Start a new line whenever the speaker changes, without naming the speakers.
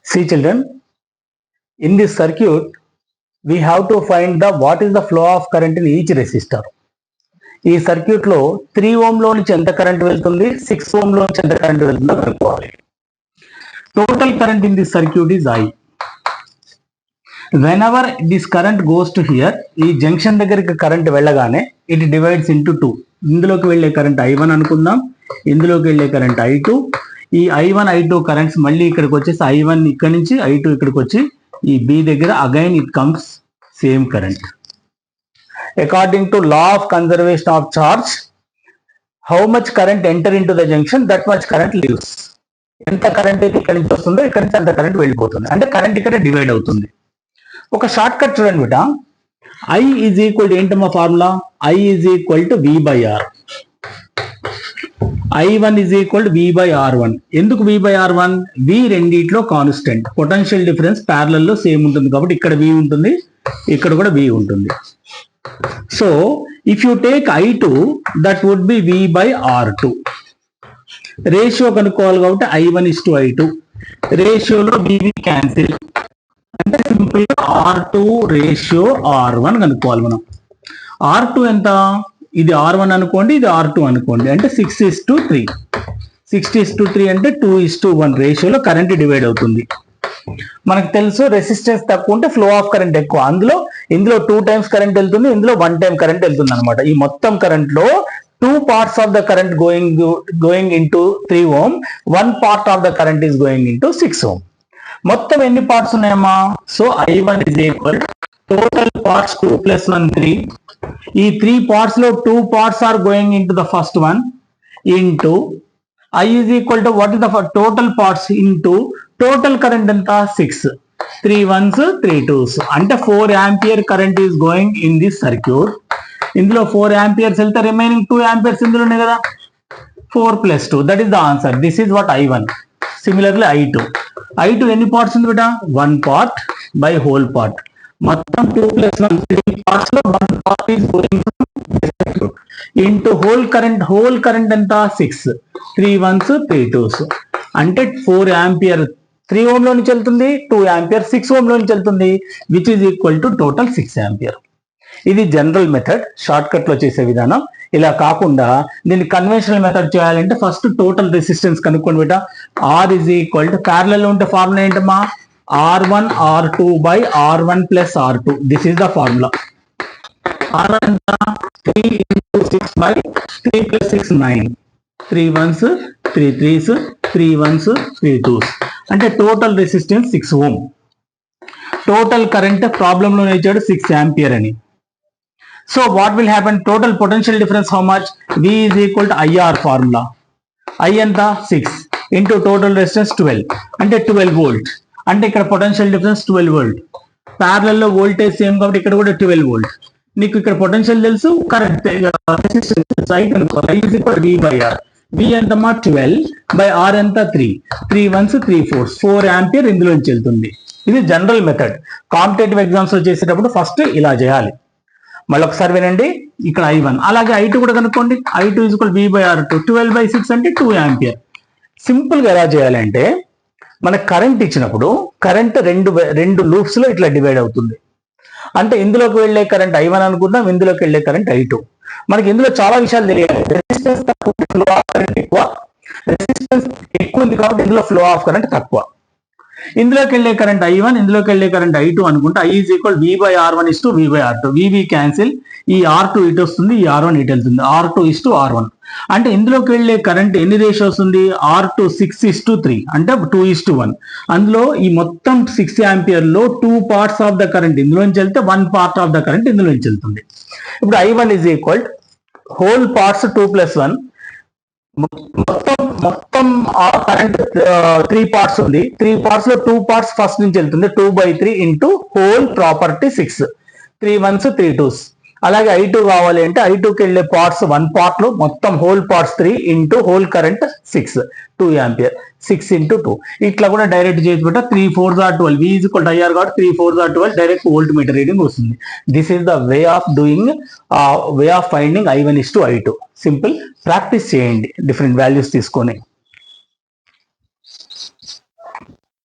See children, in this circuit, we have to find what is the flow of current in each resistor. ఈ circuit లో 3 ohm లో నుంచి ఎంత current వెళ్తుంది, 6 ohm లో నుంచి ఎంత కరెంట్ వెళ్తుందో కనుక్కోవాలి. Total current in this circuit is I. Whenever this current goes to here, ఈ జంక్షన్ దగ్గరికి కరెంట్ వెళ్ళగానే ఇట్ డివైడ్స్ ఇంటూ 2. ఇందులోకి వెళ్ళే కరెంట్ I1 అనుకుందాం, ఇందులోకి వెళ్ళే కరెంట్ I2. ఈ I1 I2 కరెంట్స్ మళ్ళీ ఇక్కడికి వచ్చేసి I1 ఇక్కడ నుంచి I2 ఇక్కడికి వచ్చి ఈ B దగ్గర again it comes same current. According to law of conservation of charge, how much current enter into the junction, that much current leaves. ఎంత కరెంట్ అయితే ఇక్కడ నుంచి వస్తుందో ఇక్కడ నుంచి అంత కరెంట్ వెళ్ళిపోతుంది, అంటే కరెంట్ ఇక్కడ డివైడ్ అవుతుంది. ఒక షార్ట్ కట్ చూడండి బిట, I ఈజ్ ఈక్వల్ టు ఏంటమ్మా formula, I is equal to V by R. I1 is equal to V by R1. ఎందుకు V బై R1? V రెండిట్లో కాన్స్టెంట్, పొటెన్షియల్ డిఫరెన్స్ ప్యారలల్ లో same ఉంటుంది కాబట్టి ఇక్కడ V ఉంటుంది, ఇక్కడ కూడా V ఉంటుంది. So if you take I2, that would be V by R2. Ratio కనుక్కోవాలి కాబట్టి I1 is to I2. రేషియోలో VV క్యాన్సిల్, అంటే సింపుల్ R2 రేషియో R1 కనుక్కోవాలి మనం. R2 ఎంత? ఇది R1 అనుకోండి, ఇది R2 అనుకోండి, అంటే 6:3. 6:3 అంటే 2:1 రేషియోలో కరెంట్ డివైడ్ అవుతుంది. మనకు తెలుసు రెసిస్టెన్స్ తక్కువ ఉంటే ఫ్లో ఆఫ్ కరెంట్ ఎక్కువ. ఇందులో 2 times కరెంట్ వెళ్తుంది, ఇందులో 1 time కరెంట్ వెళ్తుంది అనమాట. ఈ మొత్తం కరెంట్ లో 2 parts of the current going into 3 ohm, 1 part of the current is going into 6 ohm. మొత్తం ఎన్ని పార్ట్స్ ఉన్నాయమ్మా? So I1 is equal total parts 2 plus 1 3. ఈ 3 parts లో 2 parts are going into the first one into I is equal to what is the total parts into total current ఎంత? 6. 3 ones 3 twos, అంటే 4 ampere current is going in this circuit. ఇందులో 4 amperes వెళ్తే remaining 2 amperes ఇందులోనే కదా, 4 plus 2, that is the answer. This is what I1. Similarly I2. I2 ఎన్ని parts ఉంది బేటా? 1 part by whole part. మొత్తం 2 plus 1 3 parts లో 1 part is going into whole current ఎంత? 6. 3 ones 3 twos, అంటే 4 ampere 3 ohm లో నుంచి వెళ్తుంది, 2 ampere 6 ohm లో నుంచి వెళ్తుంది, which is equal to total 6 ampere. ఇది జనరల్ మెథడ్, షార్ట్ కట్ లో చేసే విధానం. ఇలా కాకుండా దీన్ని కన్వెన్షనల్ మెథడ్ చేయాలంటే ఫస్ట్ టోటల్ రెసిస్టెన్స్ కనుక్కోండి బేట. R is equal to parallel ఉంటే ఫార్ములా ఏంటమ్మా? R1 R2 by R1 plus R2. This is the formula. R1 3 into 6 by 3 plus 6 9. 3 ones 3 threes, 3 ones 3 twos, అంటే total resistance 6 ohm. Total current problem లో ఇచ్చాడు 6 ampere అని. So what will happen? Total potential difference how much? V is equal to IR formula. I ఎంత? 6 into total resistance 12, అంటే 12 volt. అంటే ఇక్కడ potential difference 12 volt. Parallel లో voltage same కాబట్టి ఇక్కడ కూడా 12 volt. నీకు ఇక్కడ పొటెన్షియల్ తెలుసు, కరెంట్ రెసిస్టెన్స్ I కనుక్కో. I is equal to V by R. V ఎంతమ్మా? 12 by R ఎంత? 3. 3 ones 3 fours, 4 ampere ఇందులోంచి వెళ్తుంది. ఇది జనరల్ మెథడ్. కాంపిటేటివ్ ఎగ్జామ్స్ లో చేసేటప్పుడు ఫస్ట్ ఇలా చేయాలి. మళ్ళీ ఒకసారి వినండి, ఇక్కడ I1, అలాగే I2 కూడా కనుక్కోండి. I2 is equal to V by R2. 12 by 6 అంటే 2 ampere. సింపుల్ గా ఎలా చేయాలంటే, మనకు కరెంట్ ఇచ్చినప్పుడు కరెంట్ రెండు లూప్స్ లో ఇట్లా డివైడ్ అవుతుంది. అంటే ఇందులోకి వెళ్లే కరెంట్ I1 అనుకుందాం, ఇందులోకి వెళ్లే కరెంట్ I2. మనకి ఇందులో చాలా విషయాలు తెలియాలి. రెసిస్టెన్స్ తక్కువ, ఫ్లో ఆఫ్ కరెంట్ ఎక్కువ. రెసిస్టెన్స్ ఎక్కువ ఉంది కాబట్టి ఇందులో ఫ్లో ఆఫ్ కరెంట్ తక్కువ. ఇందులోకి వెళ్ళే కరెంట్ I1, ఇందులోకి వెళ్ళే కరెంట్ I2 అనుకుంటే I is equal V by R1 is to V by R2. VV cancel, ఈ R2 ఇటు వస్తుంది, ఈ R1 ఇటు వెళ్తుంది. R2 is to R1. అంటే ఇందులోకి వెళ్ళే కరెంట్ ఎన్ని రేషియోస్ ఉంది? R2 6:3, అంటే 2:1. అందులో ఈ మొత్తం 6 ampere లో 2 parts ఆఫ్ ద కరెంట్ ఇందులోంచి వెళ్తే 1 part ఆఫ్ ద కరెంట్ ఇందులోంచి వెళ్తుంది. ఇప్పుడు I1 is equal whole parts 2 plus 1, మొత్తం కరెంట్ 3 parts ఉంది. 3 parts లో 2 parts ఫస్ట్ నుంచి వెళ్తుంది, 2/3 into whole property 6. 3 ones 3 twos. అలాగే I2 కావాలి అంటే I2కి వెళ్ళే పార్ట్స్ 1 part లో మొత్తం whole parts 3 into whole current 6, 2 ampere. 6 into 2 ఇట్లా కూడా డైరెక్ట్ చేసి పెట్టా. 3 4s are 12. V is equal to IR కాబట్టి 3 4s are 12 direct volt meter reading వస్తుంది. This is the way of doing way of finding I1 is to I2. Simple practice చేయండి different values తీసుకొని.